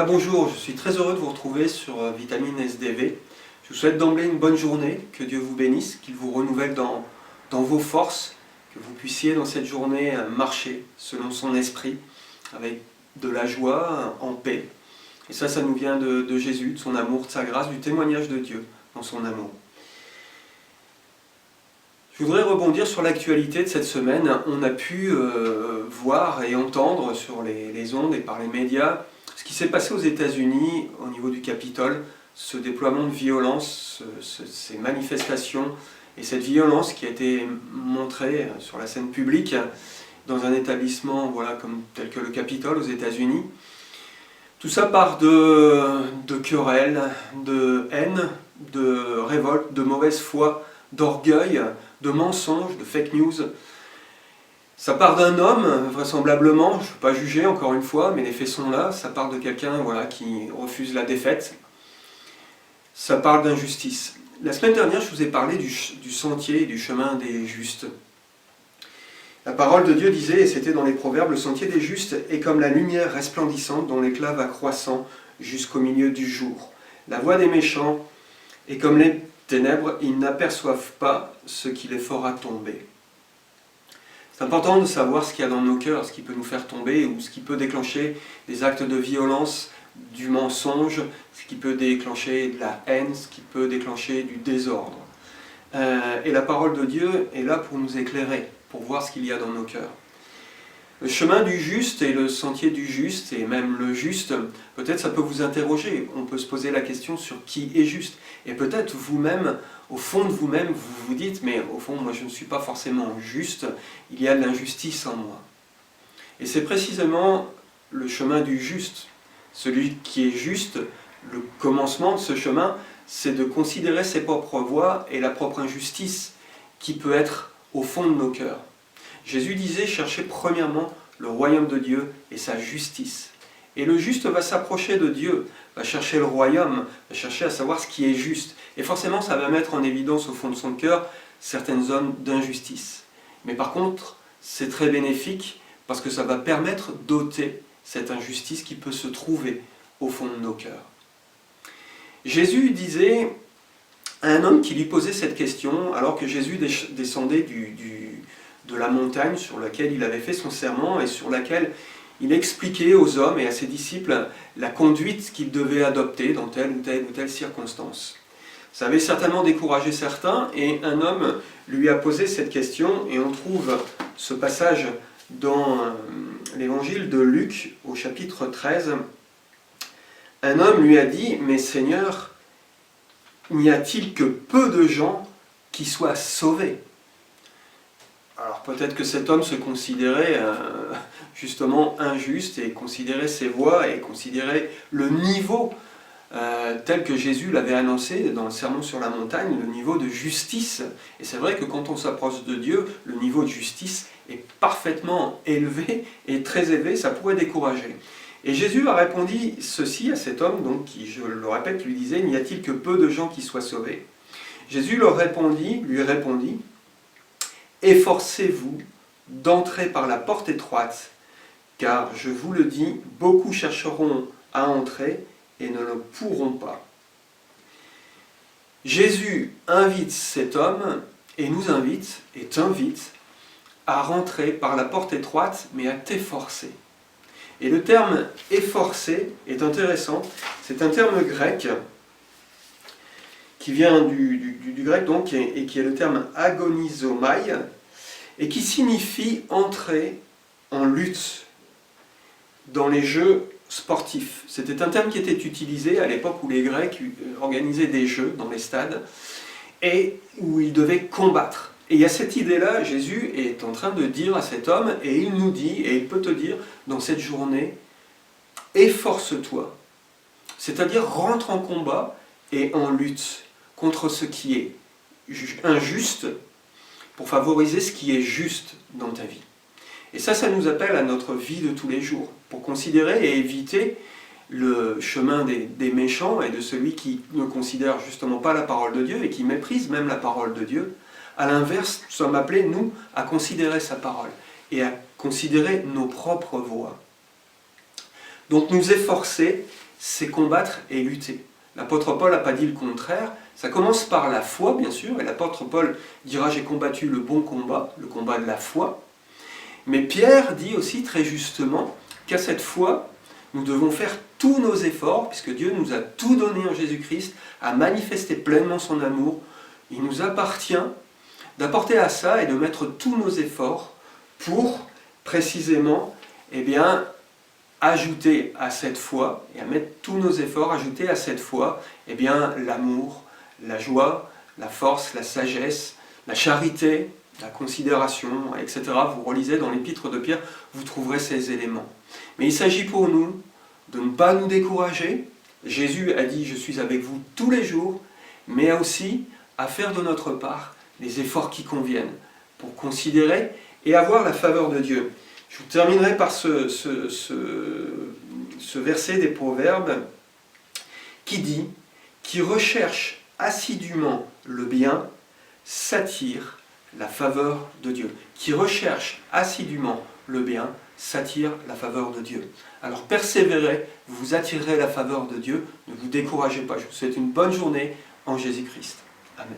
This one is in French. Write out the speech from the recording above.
Voilà, bonjour, je suis très heureux de vous retrouver sur Vitamine SDV. Je vous souhaite d'emblée une bonne journée, que Dieu vous bénisse, qu'il vous renouvelle dans vos forces, que vous puissiez dans cette journée marcher selon son esprit, avec de la joie, en paix. Et ça nous vient de Jésus, de son amour, de sa grâce, du témoignage de Dieu dans son amour. Je voudrais rebondir sur l'actualité de cette semaine. On a pu voir et entendre sur les ondes et par les médias ce qui s'est passé aux États-Unis au niveau du Capitole, ce déploiement de violence, ces manifestations et cette violence qui a été montrée sur la scène publique dans un établissement tel que le Capitole aux États-Unis. Tout ça part de querelles, de haine, de révolte, de mauvaise foi, d'orgueil, de mensonges, de fake news. Ça part d'un homme, vraisemblablement, je ne peux pas juger encore une fois, mais les faits sont là. Ça part de quelqu'un qui refuse la défaite. Ça parle d'injustice. La semaine dernière, je vous ai parlé du sentier et du chemin des justes. La parole de Dieu disait, et c'était dans les Proverbes, le sentier des justes est comme la lumière resplendissante dont l'éclat va croissant jusqu'au milieu du jour. La voie des méchants est comme les ténèbres, ils n'aperçoivent pas ce qui les fera tomber. C'est important de savoir ce qu'il y a dans nos cœurs, ce qui peut nous faire tomber ou ce qui peut déclencher des actes de violence, du mensonge, ce qui peut déclencher de la haine, ce qui peut déclencher du désordre. Et la parole de Dieu est là pour nous éclairer, pour voir ce qu'il y a dans nos cœurs. Le chemin du juste et le sentier du juste, et même le juste, peut-être ça peut vous interroger. On peut se poser la question sur qui est juste. Et peut-être vous-même, au fond de vous-même, vous vous dites, mais au fond, moi je ne suis pas forcément juste, il y a de l'injustice en moi. Et c'est précisément le chemin du juste. Celui qui est juste, le commencement de ce chemin, c'est de considérer ses propres voies et la propre injustice qui peut être au fond de nos cœurs. Jésus disait, cherchez premièrement le royaume de Dieu et sa justice. Et le juste va s'approcher de Dieu, va chercher le royaume, va chercher à savoir ce qui est juste. Et forcément, ça va mettre en évidence au fond de son cœur certaines zones d'injustice. Mais par contre, c'est très bénéfique parce que ça va permettre d'ôter cette injustice qui peut se trouver au fond de nos cœurs. Jésus disait à un homme qui lui posait cette question, alors que Jésus descendait de la montagne sur laquelle il avait fait son serment et sur laquelle il expliquait aux hommes et à ses disciples la conduite qu'ils devaient adopter dans telle ou telle circonstance. Ça avait certainement découragé certains et un homme lui a posé cette question et on trouve ce passage dans l'évangile de Luc au chapitre 13. Un homme lui a dit « Mais Seigneur, n'y a-t-il que peu de gens qui soient sauvés ?» Alors peut-être que cet homme se considérait justement injuste et considérait ses voies et considérait le niveau tel que Jésus l'avait annoncé dans le sermon sur la montagne, le niveau de justice. Et c'est vrai que quand on s'approche de Dieu, le niveau de justice est parfaitement élevé et très élevé, ça pourrait décourager. Et Jésus a répondu ceci à cet homme, donc, qui, je le répète, lui disait « N'y a-t-il que peu de gens qui soient sauvés ?» Jésus lui répondit « Efforcez-vous d'entrer par la porte étroite, car je vous le dis, beaucoup chercheront à entrer et ne le pourront pas. » Jésus invite cet homme et nous invite et t'invite à rentrer par la porte étroite, mais à t'efforcer. Et le terme « efforcer » est intéressant. C'est un terme grec qui vient du grec donc, et qui est le terme « agonizomai » et qui signifie entrer en lutte dans les jeux sportifs. C'était un terme qui était utilisé à l'époque où les Grecs organisaient des jeux dans les stades et où ils devaient combattre. Et il y a cette idée-là, Jésus est en train de dire à cet homme, et il nous dit, et il peut te dire dans cette journée, efforce-toi. C'est-à-dire rentre en combat et en lutte contre ce qui est injuste pour favoriser ce qui est juste dans ta vie. Et ça nous appelle à notre vie de tous les jours, pour considérer et éviter le chemin des méchants et de celui qui ne considère justement pas la parole de Dieu et qui méprise même la parole de Dieu. À l'inverse, nous sommes appelés, nous, à considérer sa parole et à considérer nos propres voies. Donc nous efforcer c'est combattre et lutter. L'apôtre Paul n'a pas dit le contraire. Ça commence par la foi, bien sûr, et l'apôtre Paul dira « j'ai combattu le bon combat », le combat de la foi. Mais Pierre dit aussi très justement qu'à cette foi, nous devons faire tous nos efforts, puisque Dieu nous a tout donné en Jésus-Christ, à manifester pleinement son amour. Il nous appartient d'apporter à ça et de mettre tous nos efforts pour, précisément, ajouter à cette foi, et à mettre tous nos efforts, ajouter à cette foi, l'amour, la joie, la force, la sagesse, la charité, la considération, etc. Vous relisez dans l'épître de Pierre, vous trouverez ces éléments. Mais il s'agit pour nous de ne pas nous décourager. Jésus a dit « je suis avec vous tous les jours », mais aussi à faire de notre part les efforts qui conviennent pour considérer et avoir la faveur de Dieu. Je vous terminerai par ce verset des Proverbes qui dit « qui recherche assidûment le bien s'attire la faveur de Dieu. » Qui recherche assidûment le bien s'attire la faveur de Dieu. Alors persévérez, vous attirerez la faveur de Dieu, ne vous découragez pas. Je vous souhaite une bonne journée en Jésus-Christ. Amen.